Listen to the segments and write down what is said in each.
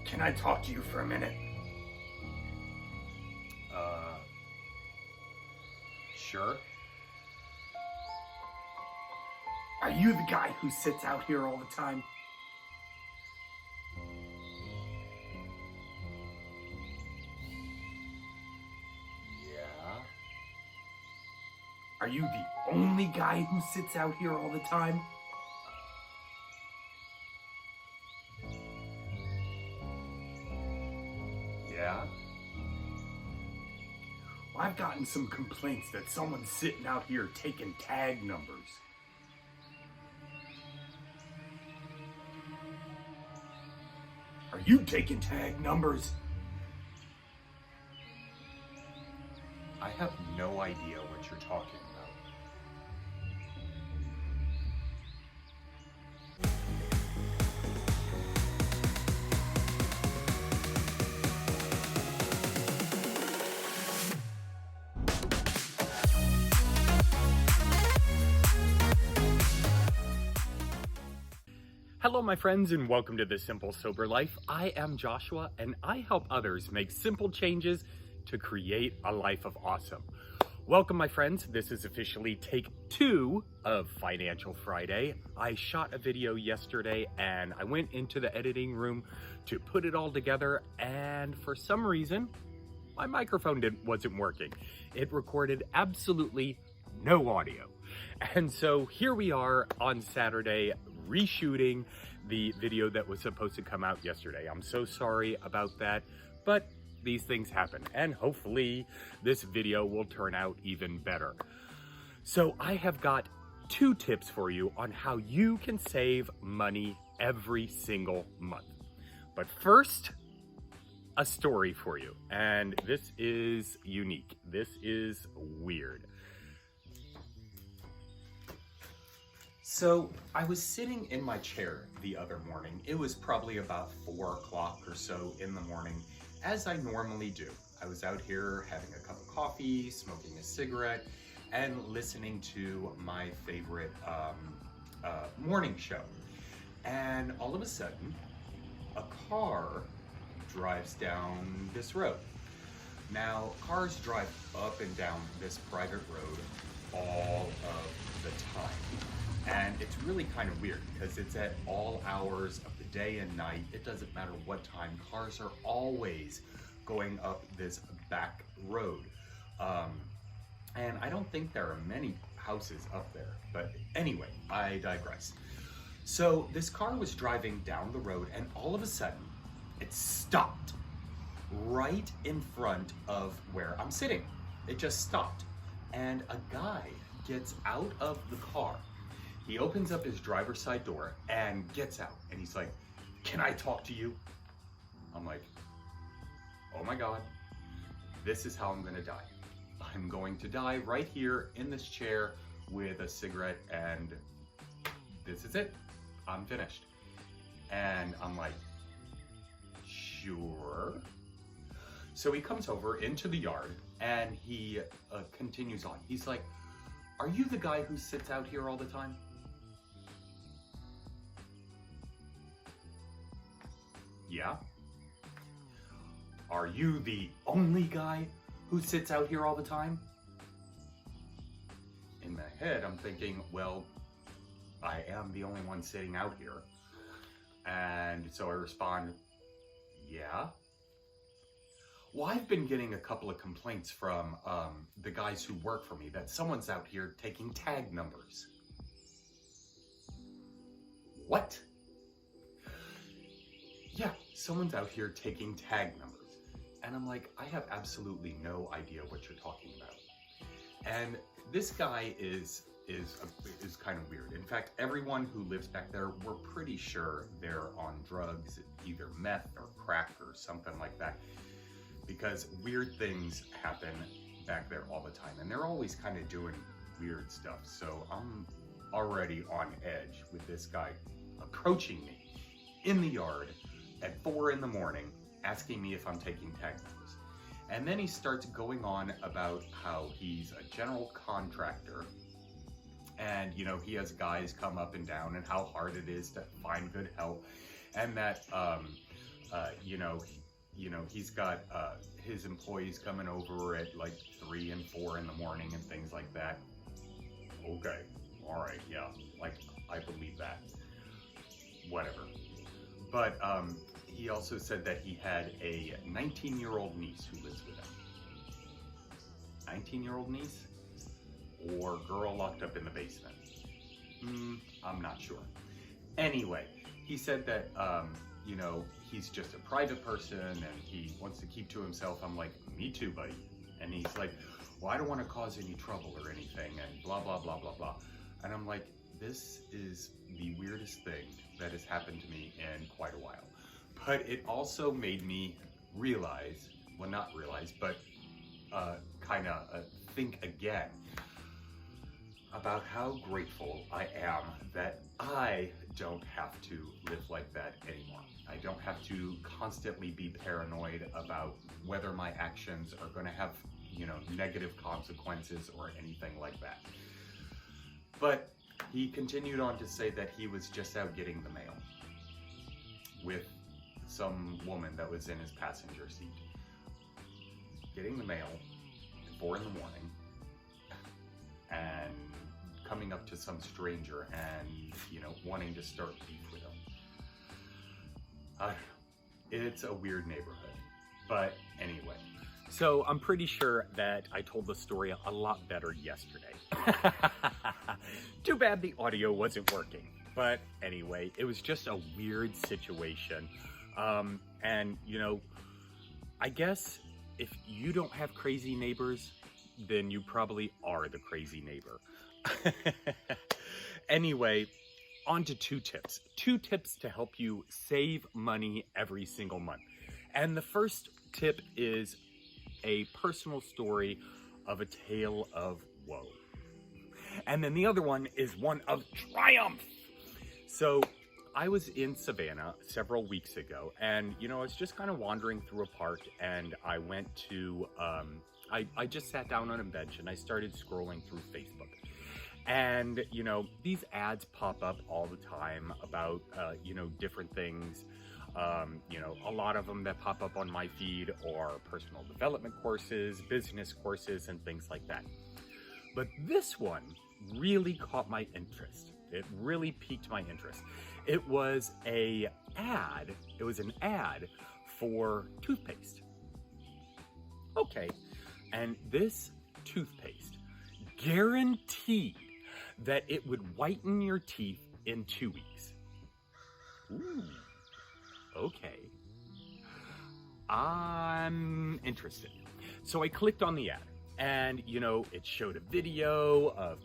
Can I talk to you for a minute? Uh, sure. Are you the guy who sits out here all the time? Yeah. Are you the only guy who sits out here all the time? Yeah. Well, I've gotten some complaints that someone's sitting out here taking tag numbers. Are you taking tag numbers? I have no idea what you're talking about. Hello, my friends, and welcome to The Simple Sober Life. I am Joshua, and I help others make simple changes to create a life of awesome. Welcome, my friends. This is officially take 2 of Financial Friday. I shot a video yesterday, and I went into the editing room to put it all together, and for some reason, my microphone wasn't working. It recorded absolutely no audio. And so here we are on Saturday, reshooting the video that was supposed to come out yesterday. I'm so sorry about that, but these things happen, and hopefully this video will turn out even better. So I have got 2 tips for you on how you can save money every single month. But first, a story for you, and this is unique. This is weird. So I was sitting in my chair the other morning. It was probably about 4 o'clock or so in the morning, as I normally do. I was out here having a cup of coffee, smoking a cigarette, and listening to my favorite morning show. And all of a sudden, a car drives down this road. Now, cars drive up and down this private road all of the time. And it's really kind of weird because it's at all hours of the day and night. It doesn't matter what time. Cars are always going up this back road. And I don't think there are many houses up there. But anyway, I digress. So this car was driving down the road, and all of a sudden, it stopped right in front of where I'm sitting. It just stopped. And a guy gets out of the car. He opens up his driver's side door and gets out, and he's like, "Can I talk to you?" I'm like, oh my God, this is how I'm gonna die. I'm going to die right here in this chair with a cigarette, and this is it. I'm finished. And I'm like, sure. So he comes over into the yard, and he continues on. He's like, "Are you the guy who sits out here all the time?" Yeah. "Are you the only guy who sits out here all the time?" In my head, I'm thinking, well, I am the only one sitting out here. And so I respond, yeah. "Well, I've been getting a couple of complaints from the guys who work for me that someone's out here taking tag numbers." What? "Yeah, someone's out here taking tag numbers." And I'm like, I have absolutely no idea what you're talking about. And this guy is kind of weird. In fact, everyone who lives back there, we're pretty sure they're on drugs, either meth or crack or something like that, because weird things happen back there all the time, and they're always kind of doing weird stuff. So I'm already on edge with this guy approaching me in the yard at 4 in the morning, asking me if I'm taking tag numbers. And then he starts going on about how he's a general contractor, and he has guys come up and down, and how hard it is to find good help, and that he's got his employees coming over at like 3 and 4 in the morning and things like that. Okay, all right, yeah, like I believe that. Whatever. But he also said that he had a 19-year-old niece who lives with him. 19-year-old niece? Or girl locked up in the basement? I'm not sure. Anyway, he said that, he's just a private person and he wants to keep to himself. I'm like, me too, buddy. And he's like, well, I don't want to cause any trouble or anything and blah, blah, blah, blah, blah. And I'm like, this is the weirdest thing that has happened to me in quite a while. But it also made me realize, well, not realize, but kind of think again about how grateful I am that I don't have to live like that anymore. I don't have to constantly be paranoid about whether my actions are going to have, negative consequences or anything like that. But he continued on to say that he was just out getting the mail with some woman that was in his passenger seat. Getting the mail at 4 in the morning and coming up to some stranger and, wanting to start beef with him. It's a weird neighborhood, but anyway. So I'm pretty sure that I told the story a lot better yesterday. Too bad the audio wasn't working. But anyway, it was just a weird situation. And, I guess if you don't have crazy neighbors, then you probably are the crazy neighbor. Anyway, on to 2 tips. 2 tips to help you save money every single month. And the first tip is a personal story of a tale of woe. And then the other one is one of triumph. So I was in Savannah several weeks ago and, I was just kind of wandering through a park and I went to, I just sat down on a bench and I started scrolling through Facebook. And, these ads pop up all the time about, different things. A lot of them that pop up on my feed are personal development courses, business courses, and things like that. But this one really caught my interest. It really piqued my interest. It was an ad for toothpaste. Okay, and this toothpaste guaranteed that it would whiten your teeth in 2 weeks. Ooh, okay. I'm interested. So I clicked on the ad and, it showed a video of,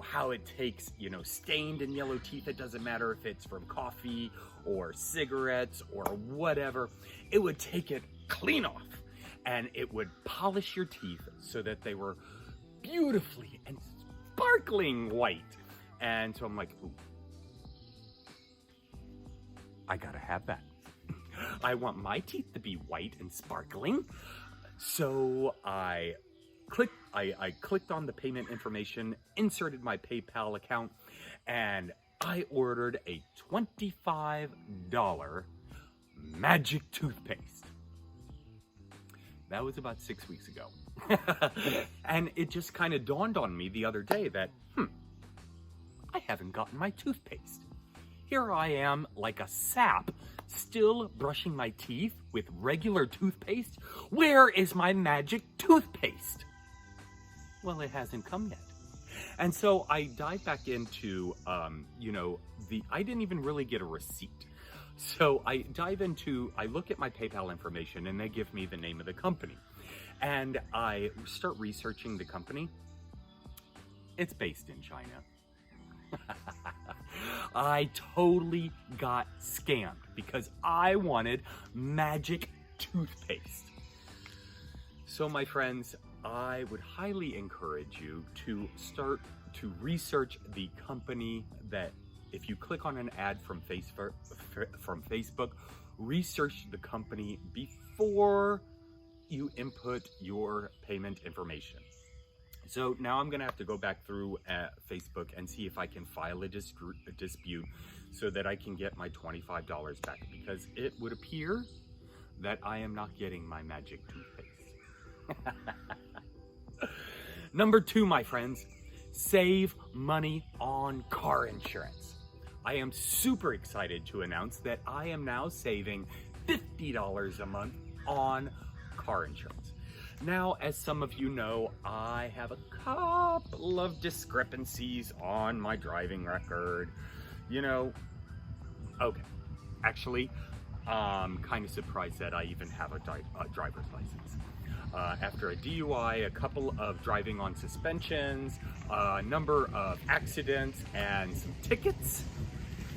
how it takes, stained and yellow teeth. It doesn't matter if it's from coffee or cigarettes or whatever. It would take it clean off and it would polish your teeth so that they were beautifully and sparkling white. And so I'm like, ooh, I gotta have that. I want my teeth to be white and sparkling. So I clicked on the payment information, inserted my PayPal account, and I ordered a $25 magic toothpaste. That was about 6 weeks ago. And it just kind of dawned on me the other day that, I haven't gotten my toothpaste. Here I am like a sap, still brushing my teeth with regular toothpaste. Where is my magic toothpaste? Well, it hasn't come yet. And so I dive back into, I didn't even really get a receipt. So I look at my PayPal information and they give me the name of the company. And I start researching the company. It's based in China. I totally got scammed because I wanted magic toothpaste. So my friends, I would highly encourage you to start to research the company that, if you click on an ad from Facebook, research the company before you input your payment information. So now I'm gonna have to go back through Facebook and see if I can file a dispute so that I can get my $25 back, because it would appear that I am not getting my magic toothpaste. Number 2, my friends, save money on car insurance. I am super excited to announce that I am now saving $50 a month on car insurance. Now, as some of you know, I have a couple of discrepancies on my driving record. You know, okay, actually, I'm kind of surprised that I even have a driver's license. After a DUI, a couple of driving on suspensions, a number of accidents, and some tickets,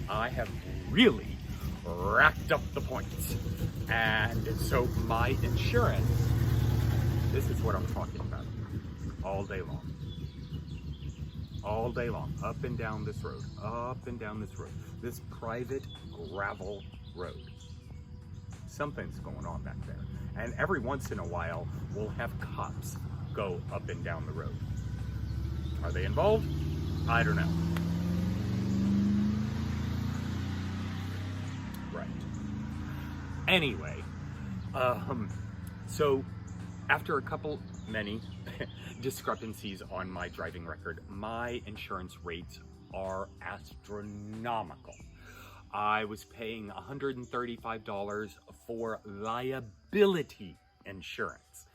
I have really racked up the points. And so my insurance, this is what I'm talking about all day long. All day long, up and down this road, up and down this road, this private gravel road. Something's going on back there. And every once in a while, we'll have cops go up and down the road. Are they involved? I don't know. Right. Anyway, so after many discrepancies on my driving record, my insurance rates are astronomical. I was paying $135 for liability insurance.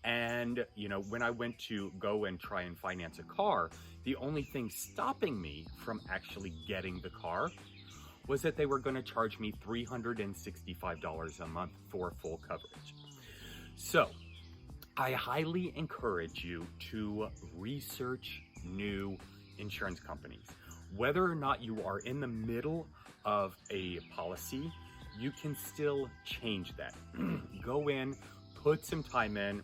And, you know, when I went to go and try and finance a car, the only thing stopping me from actually getting the car was that they were going to charge me $365 a month for full coverage. So I highly encourage you to research new insurance companies. Whether or not you are in the middle of a policy, you can still change that. Go in, put some time in,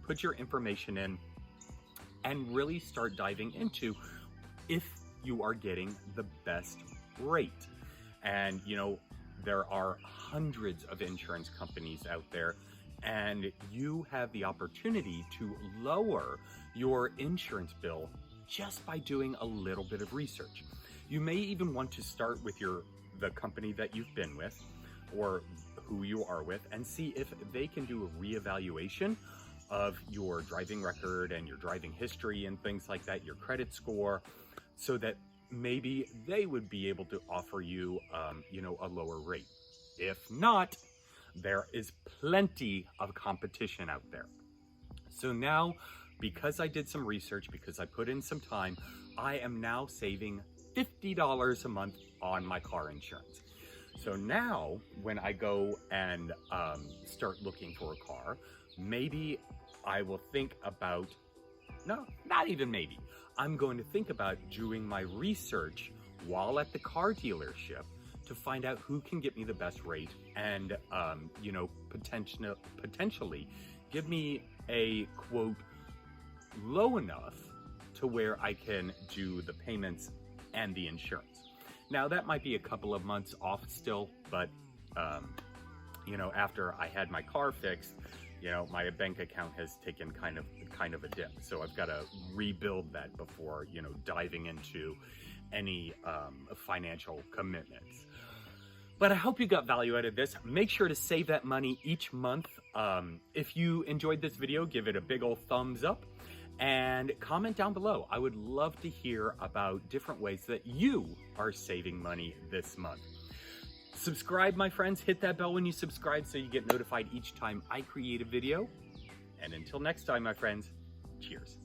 put your information in, and really start diving into if you are getting the best rate. And you know, there are hundreds of insurance companies out there, and you have the opportunity to lower your insurance bill just by doing a little bit of research. You may even want to start with the company that you've been with or who you are with, and see if they can do a reevaluation of your driving record and your driving history and things like that, your credit score, so that maybe they would be able to offer you, you know, a lower rate. If not, there is plenty of competition out there. So now, because I did some research, because I put in some time, I am now saving $50 a month on my car insurance. So now when I go and start looking for a car, maybe I will think about, no, not even maybe, I'm going to think about doing my research while at the car dealership to find out who can get me the best rate and, you know, potentially give me a quote low enough to where I can do the payments and the insurance. Now that might be a couple of months off still, but you know, after I had my car fixed, you know, my bank account has taken kind of a dip. So I've got to rebuild that before, you know, diving into any financial commitments. But I hope you got value out of this. Make sure to save that money each month. If you enjoyed this video, give it a big old thumbs up and comment down below. I would love to hear about different ways that you are saving money this month. Subscribe, my friends. Hit that bell when you subscribe so you get notified each time I create a video. And until next time, my friends, cheers.